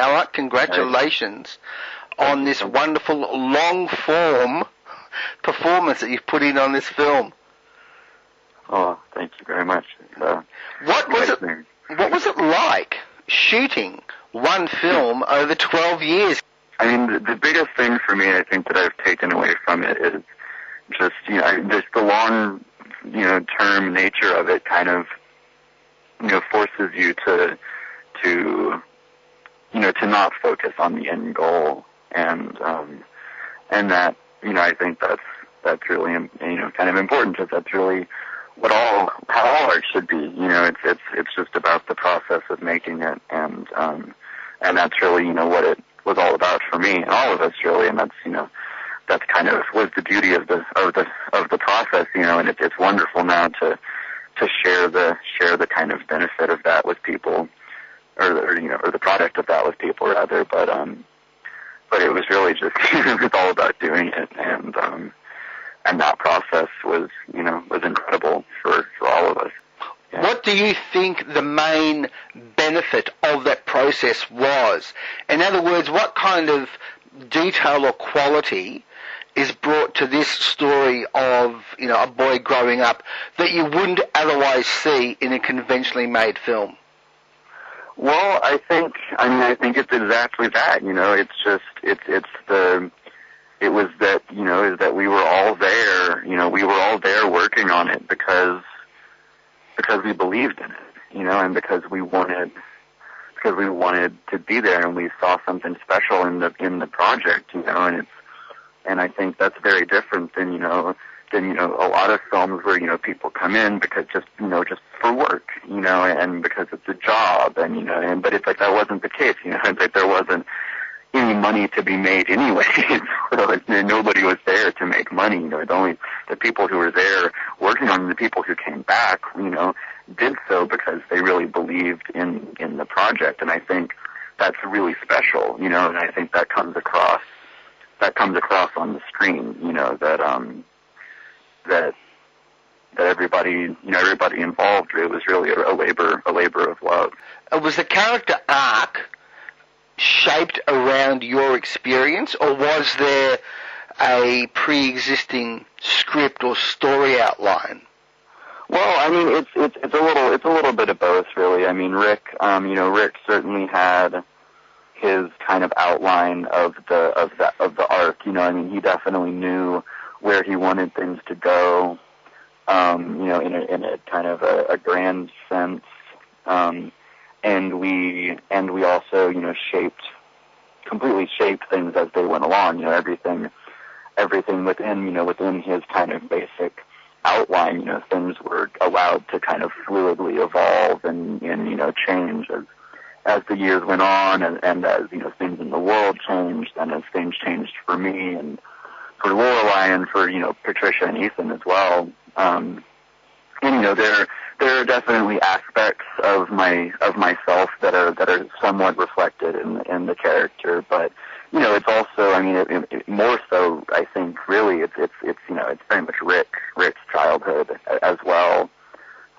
Ellar, congratulations on this wonderful long-form performance that you've put in on this film. Oh, thank you very much. What was it like shooting one film over 12 years? I mean, the biggest thing for me, I think, that I've taken away from it is just, just the long, term nature of it kind of, forces you to not focus on the end goal. And that, I think that's really, kind of important, because that's really how all art should be. It's just about the process of making it, and that's really, what it was all about for me and all of us, really. And that's kind of was the beauty of the process, and it's wonderful now to share the kind of benefit of that with people, or the product of that with people, rather. But it was really just it was all about doing it, and that process was incredible for all of us. Yeah. What do you think the main benefit of that process was? In other words, what kind of detail or quality is brought to this story of, a boy growing up that you wouldn't otherwise see in a conventionally made film? Well, I think it's exactly that. It was that we were all there. We were all there working on it because we believed in it, and because we wanted to be there, and we saw something special in the project, and I think that's very different than a lot of films where people come in because just for work, and because it's a job, but it's like that wasn't the case, it's like there wasn't any money to be made anyway. So like, nobody was there to make money. Only the people who were there working on it, the people who came back, did so because they really believed in the project. And I think that's really special, and I think that comes across on the screen, that everybody, everybody involved, it was really a labor of love. Was the character arc shaped around your experience, or was there a pre-existing script or story outline? Well, I mean, it's a little bit of both, really. I mean, Rick certainly had his kind of outline of the arc. He definitely knew where he wanted things to go. In a kind of a grand sense. And we also, completely shaped things as they went along. Everything within his kind of basic outline. Things were allowed to kind of fluidly evolve and change as the years went on, and as things in the world changed, and as things changed for me and for Lorelei and for Patricia and Ethan as well. There are definitely aspects of myself that are somewhat reflected in the character, but it's also, it more so, I think, really it's very much Rick's childhood as well,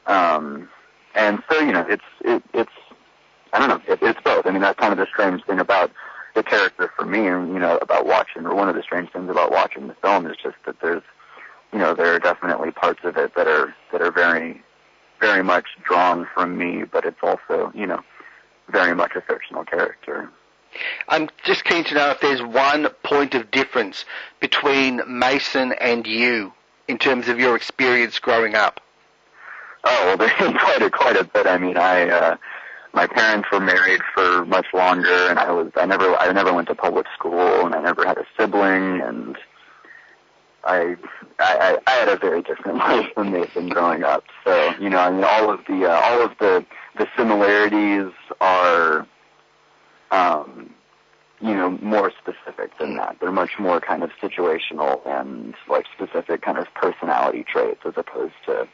and so it's I don't know, it's both. That's kind of the strange thing about the character for me, and about watching, or one of the strange things about watching the film is just that there are definitely parts of it that are very, very much drawn from me, but it's also, very much a fictional character. I'm just keen to know if there's one point of difference between Mason and you in terms of your experience growing up. Oh, well, there's quite a bit. My parents were married for much longer, and I never went to public school, and I never had a sibling, and I had a very different life than Mason growing up. So, all of the similarities are, more specific than that. They're much more kind of situational and like specific kind of personality traits, as opposed to,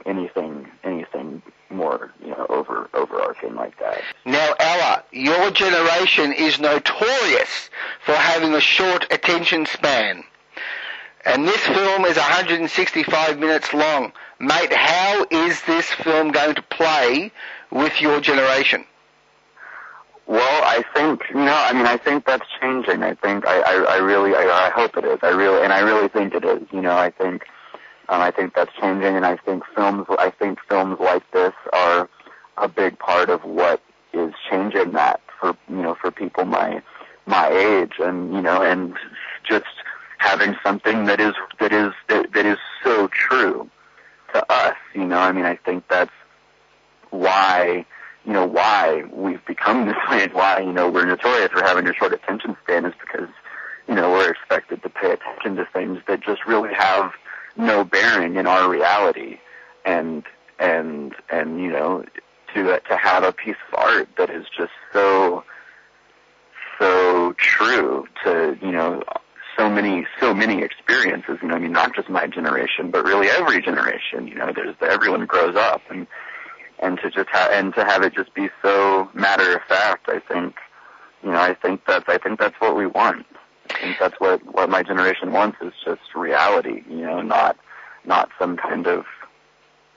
anything more, overarching like that. Now, Ellar, your generation is notorious for having a short attention span. And this film is 165 minutes long. Mate, how is this film going to play with your generation? Well, I think, I think that's changing. I think, I hope it is. I really think it is. I think that's changing, and I think films like this are a big part of what is changing that for people my age, and just having something that is so true to us. I think that's why we've become this way, and why, we're notorious for having a short attention span, is because, we're expected to pay attention to things that just really have no bearing in our reality, and to have a piece of art that is just so true to, so many experiences, not just my generation, but really every generation, everyone grows up, and to have it just be so matter of fact, I think that's what we want. I think that's what my generation wants, is just reality, not some kind of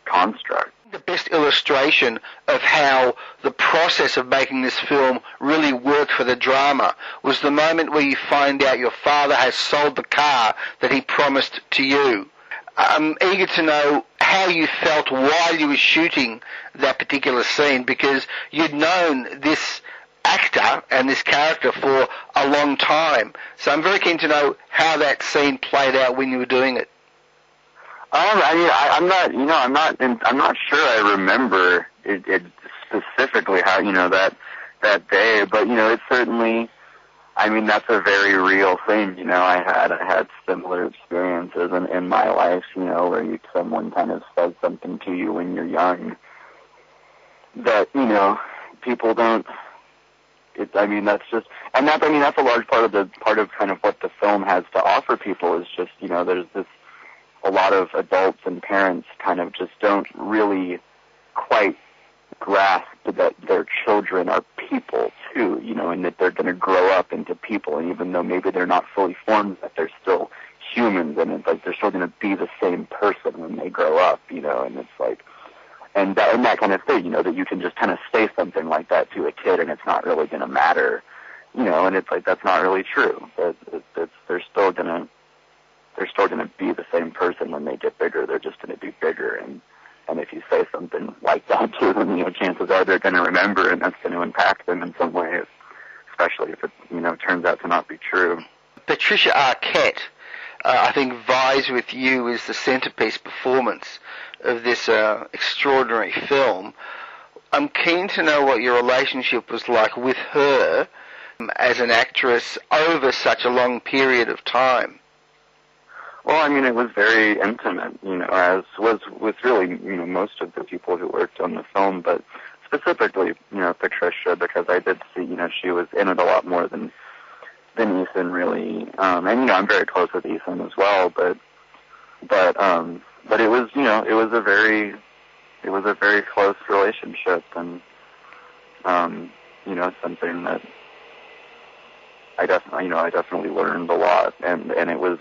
construct. The best illustration of how the process of making this film really worked for the drama was the moment where you find out your father has sold the car that he promised to you. I'm eager to know how you felt while you were shooting that particular scene, because you'd known this actor and this character for a long time. So I'm very keen to know how that scene played out when you were doing it. I'm not sure I remember it specifically how, that day, but, it certainly, that's a very real thing. I had similar experiences in my life, where someone kind of says something to you when you're young that, people don't, that's a large part of kind of what the film has to offer people, is just, there's this, a lot of adults and parents kind of just don't really quite grasp that their children are people too, and that they're going to grow up into people, and even though maybe they're not fully formed, that they're still humans, and it's like they're still going to be the same person when they grow up, and it's like, and that kind of thing, that you can just kind of say something like that to a kid and it's not really going to matter, and it's like, that's not really true. They're still going to be the same person when they get bigger. They're just going to be bigger, and if you say something like that to them, chances are they're going to remember, and that's going to impact them in some way, especially if it, turns out to not be true. Patricia Arquette, I think, vies with you as the centerpiece performance of this extraordinary film. I'm keen to know what your relationship was like with her as an actress over such a long period of time. Well, it was very intimate, as was with really, most of the people who worked on the film, but specifically, Patricia, because I did see, she was in it a lot more than Ethan, really. And, I'm very close with Ethan as well, but it was, it was a very close relationship, and, something that I definitely learned a lot, and it was,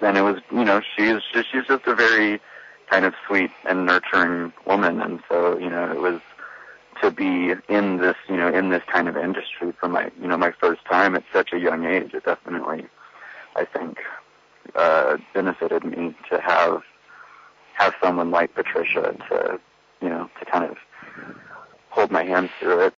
she's just a very kind of sweet and nurturing woman, and so, it was to be in this, in this kind of industry for my, my first time at such a young age. It definitely, I think, benefited me to have someone like Patricia to, to kind of hold my hand through it.